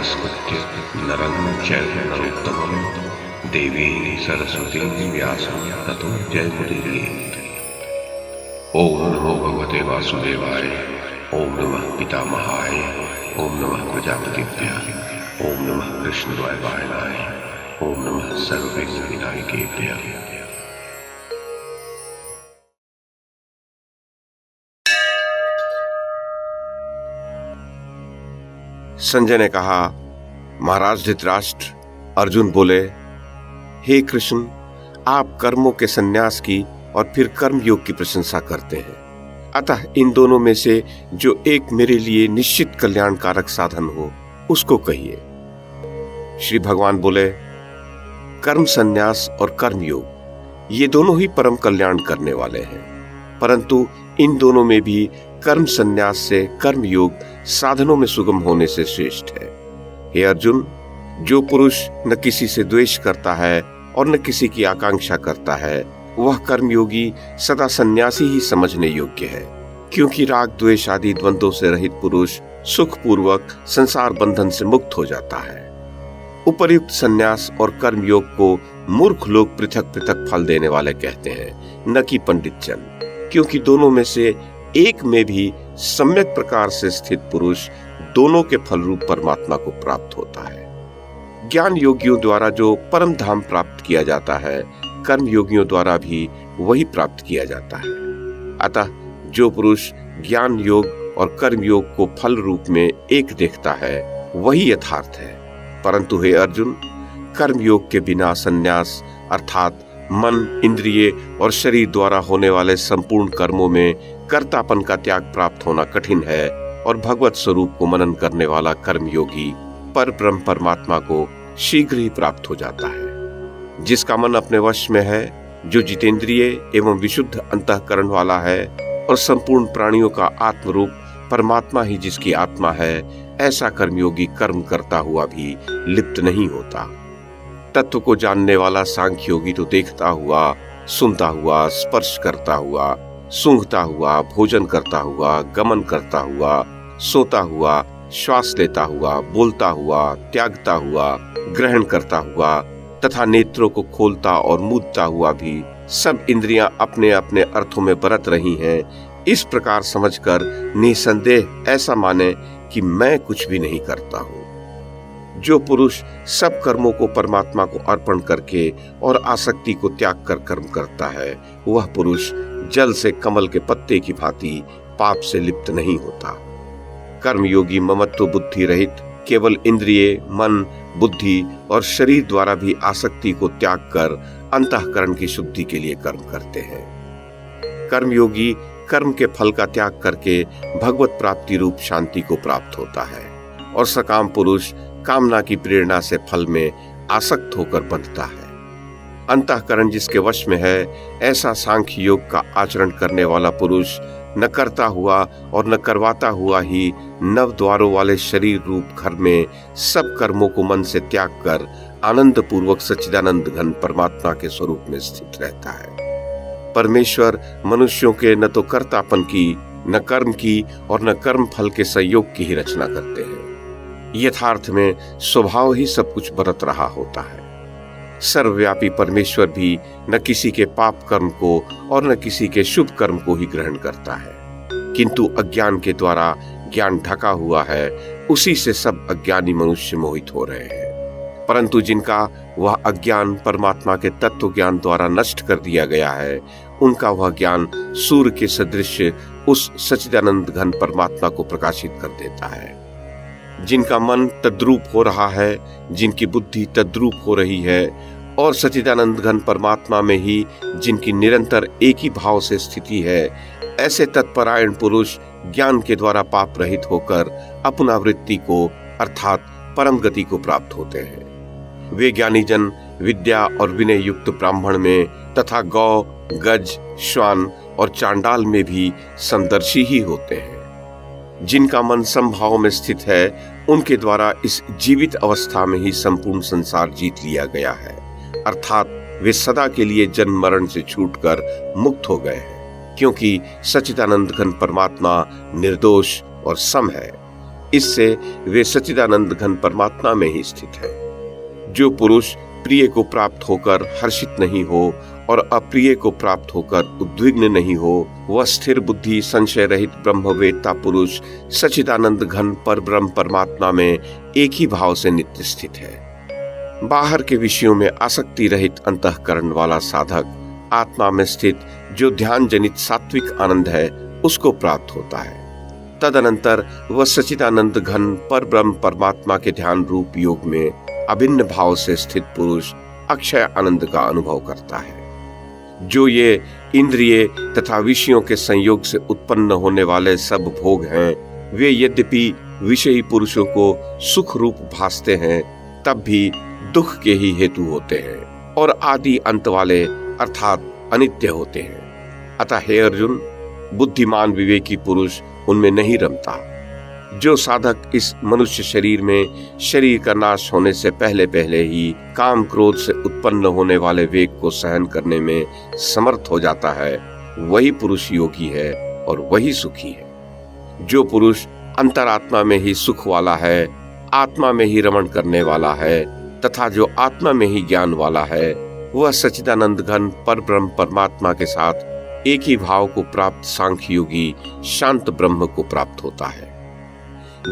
नमस्कृत्य नरं चैव नरोत्तमं देवीं सरस्वतीं व्यासं ततो जयमुदीरयेत्। ओम नमो भगवते वासुदेवाय, ओम नमः पितामहाय, ओम नमः प्रजापतिभ्यः, ओम नमः कृष्णद्वैपायनाय, ओम नमः सर्वविघ्नविनायकेभ्यः। संजय ने कहा, महाराज धृतराष्ट्र। अर्जुन बोले, हे कृष्ण, आप कर्मों के संन्यास की और फिर कर्म योग की प्रशंसा करते हैं, अतः इन दोनों में से जो एक मेरे लिए निश्चित कल्याणकारक साधन हो उसको कहिए। श्री भगवान बोले, कर्म संन्यास और कर्म योग ये दोनों ही परम कल्याण करने वाले हैं, परंतु इन दोनों में भी कर्म संन्यास से कर्म योग साधनों में सुगम होने से श्रेष्ठ है। हे अर्जुन, जो पुरुष न किसी से द्वेष करता है और न किसी की आकांक्षा करता है, वह कर्मयोगी सदा सन्यासी ही समझने योग्य है, क्योंकि राग द्वेष आदि द्वंद्वों से रहित पुरुष सुख पूर्वक संसार बंधन से मुक्त हो जाता है। उपर्युक्त संन्यास और कर्म योग को मूर्ख लोग पृथक पृथक फल देने वाले कहते हैं, न कि पंडित जन, क्योंकि दोनों में से एक में भी सम्यक प्रकार से स्थित पुरुष दोनों के फल रूप परमात्मा को प्राप्त होता है। ज्ञान योगियों द्वारा जो परम धाम प्राप्त किया जाता है, कर्म योगियों द्वारा भी वही प्राप्त किया जाता है। अतः जो पुरुष ज्ञान योग और कर्म योग को फल रूप में एक देखता है, वही यथार्थ है। परंतु हे अर्जुन, कर्म योग के बिना संन्यास अर्थात मन, इंद्रिय और शरीर द्वारा होने वाले संपूर्ण कर्मों में कर्तापन का त्याग प्राप्त होना कठिन है, और भगवत स्वरूप को मनन करने वाला कर्मयोगी पर ब्रह्म परमात्मा को शीघ्र ही प्राप्त हो जाता है। जिसका मन अपने वश में है, जो जितेंद्रिय एवं विशुद्ध अंतःकरण वाला है और संपूर्ण प्राणियों का आत्मरूप परमात्मा ही जिसकी आत्मा है, ऐसा कर्मयोगी कर्म करता हुआ भी लिप्त नहीं होता। तत्व को जानने वाला सांख्य योगी तो देखता हुआ, सुनता हुआ, स्पर्श करता हुआ, सूंघता हुआ, भोजन करता हुआ, गमन करता हुआ, सोता हुआ, श्वास लेता हुआ, बोलता हुआ, त्यागता हुआ, ग्रहण करता हुआ तथा नेत्रों को खोलता और मूदता हुआ भी सब इंद्रियां अपने अपने अर्थों में बरत रही हैं, इस प्रकार समझकर निसंदेह ऐसा माने कि मैं कुछ भी नहीं करता हूँ। जो पुरुष सब कर्मों को परमात्मा को अर्पण करके और आसक्ति को त्याग कर कर्म करता है, वह पुरुष जल से कमल के पत्ते की भांति पाप से लिप्त नहीं होता। कर्मयोगी ममत्व बुद्धि रहित केवल इंद्रिय, मन, बुद्धि और शरीर द्वारा भी आसक्ति को त्याग कर अंतःकरण की शुद्धि के लिए कर्म करते हैं। कर्मयोगी कर्म के फल का त्याग करके भगवत प्राप्ति रूप शांति को प्राप्त होता है, और सकाम पुरुष कामना की प्रेरणा से फल में आसक्त होकर बंधता है। अंतःकरण जिसके वश में है, ऐसा सांख्य योग का आचरण करने वाला पुरुष न करता हुआ और न करवाता हुआ ही नव द्वारों वाले शरीर रूप घर में सब कर्मों को मन से त्याग कर आनंद पूर्वक सच्चिदानंद घन परमात्मा के स्वरूप में स्थित रहता है। परमेश्वर मनुष्यों के न तो कर्तापन की, न कर्म की और न कर्म फल के संयोग की ही रचना करते हैं। यथार्थ में स्वभाव ही सब कुछ बरत रहा होता है। सर्वव्यापी परमेश्वर भी न किसी के पाप कर्म को और न किसी के शुभ कर्म को ही ग्रहण करता है, किंतु अज्ञान के द्वारा ज्ञान ढका हुआ है, उसी से सब अज्ञानी मनुष्य मोहित हो रहे हैं। परंतु जिनका वह अज्ञान परमात्मा के तत्व ज्ञान द्वारा नष्ट कर दिया गया है, उनका वह ज्ञान सूर्य के सदृश उस सच्चिदानंद घन परमात्मा को प्रकाशित कर देता है। जिनका मन तद्रूप हो रहा है, जिनकी बुद्धि तद्रूप हो रही है, और सच्चिदानंद घन परमात्मा में ही जिनकी निरंतर एक ही भाव से स्थिति है, ऐसे तत्परायण पुरुष ज्ञान के द्वारा पाप रहित होकर अपनावृत्ति को अर्थात परम गति को प्राप्त होते हैं। वे ज्ञानी जन विद्या और विनय युक्त ब्राह्मण में तथा गौ, गज, श्वान और चांडाल में भी समदर्शी ही होते हैं। जिनका मन समभाव में स्थित है, उनके द्वारा इस जीवित अवस्था में ही संपूर्ण संसार जीत लिया गया है, अर्थात वे सदा के लिए जन्म मरण से छूटकर मुक्त हो गए हैं, क्योंकि सच्चिदानंद घन परमात्मा निर्दोष और सम है। इससे वे सच्चिदानंद घन परमात्मा में ही स्थित है। जो पुरुष प्रिय को प्राप्त होकर हर्षित नहीं हो और अप्रिय को प्राप्त होकर उद्विग्न नहीं हो, वह स्थिर बुद्धि संशय रहित ब्रह्मवेत्ता पुरुष सच्चिदानंद घन पर ब्रह्म परमात्मा में एक ही भाव से नित्य स्थित है। बाहर के विषयों में आसक्ति रहित अंतःकरण वाला साधक आत्मा में स्थित जो ध्यान जनित सात्विक आनंद है उसको प्राप्त होता है। तदनंतर वह सच्चिदानंद घन पर ब्रह्म परमात्मा के ध्यान रूप योग में अभिन्न भाव से स्थित पुरुष अक्षय आनंद का अनुभव करता है। जो ये इंद्रिय तथा विषयों के संयोग से उत्पन्न होने वाले सब भोग हैं, वे यद्यपि विषयी पुरुषों को सुख रूप भासते हैं, तब भी दुख के ही हेतु होते हैं और आदि अंत वाले अर्थात अनित्य होते हैं। अतः हे अर्जुन, बुद्धिमान विवेकी पुरुष उनमें नहीं रमता। जो साधक इस मनुष्य शरीर में शरीर का नाश होने से पहले पहले ही काम क्रोध से उत्पन्न होने वाले वेग को सहन करने में समर्थ हो जाता है, वही पुरुष योगी है और वही सुखी है। जो पुरुष अंतरात्मा में ही सुख वाला है, आत्मा में ही रमण करने वाला है तथा जो आत्मा में ही ज्ञान वाला है, वह सच्चिदानंद घन पर ब्रह्म परमात्मा के साथ एक ही भाव को प्राप्त सांख्य योगी शांत ब्रह्म को प्राप्त होता है।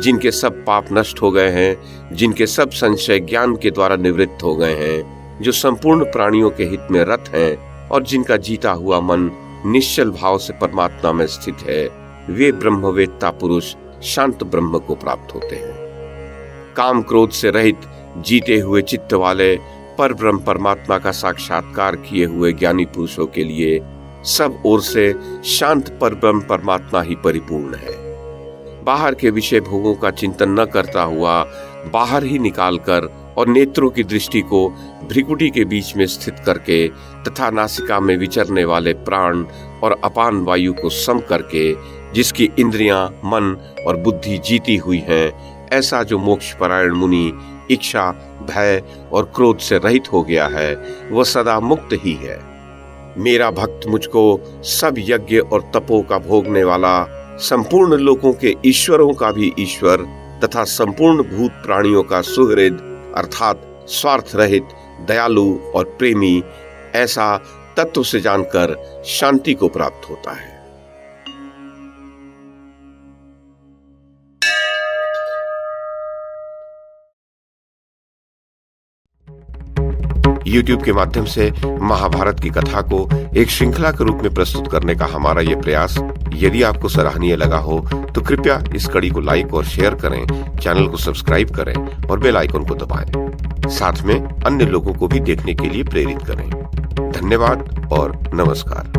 जिनके सब पाप नष्ट हो गए हैं, जिनके सब संशय ज्ञान के द्वारा निवृत्त हो गए हैं, जो संपूर्ण प्राणियों के हित में रत हैं और जिनका जीता हुआ मन निश्चल भाव से परमात्मा में स्थित है, वे ब्रह्मवेत्ता पुरुष शांत ब्रह्म को प्राप्त होते हैं। काम क्रोध से रहित जीते हुए चित्त वाले पर ब्रह्म परमात्मा का साक्षात्कार किए हुए ज्ञानी पुरुषों के लिए सब ओर से शांत पर ब्रह्म परमात्मा ही परिपूर्ण है। बाहर के विषय भोगों का चिंतन न करता हुआ बाहर ही निकालकर और नेत्रों की दृष्टि को भ्रिकुटी के बीच में स्थित करके तथा नासिका में विचरने वाले प्राण और अपान वायु को सम करके जिसकी इंद्रियां, मन और बुद्धि जीती हुई हैं, ऐसा जो मोक्ष परायण मुनि इच्छा, भय और क्रोध से रहित हो गया है, वह सदा मुक्त ही है। मेरा भक्त मुझको सब यज्ञ और तपों का भोगने वाला, संपूर्ण लोकों के ईश्वरों का भी ईश्वर तथा संपूर्ण भूत प्राणियों का सुहृद अर्थात स्वार्थ रहित, दयालु और प्रेमी, ऐसा तत्व से जानकर शांति को प्राप्त होता है। YouTube के माध्यम से महाभारत की कथा को एक श्रृंखला के रूप में प्रस्तुत करने का हमारा ये प्रयास यदि आपको सराहनीय लगा हो तो कृपया इस कड़ी को लाइक और शेयर करें, चैनल को सब्सक्राइब करें और बेल आइकन को दबाएं। साथ में अन्य लोगों को भी देखने के लिए प्रेरित करें। धन्यवाद और नमस्कार।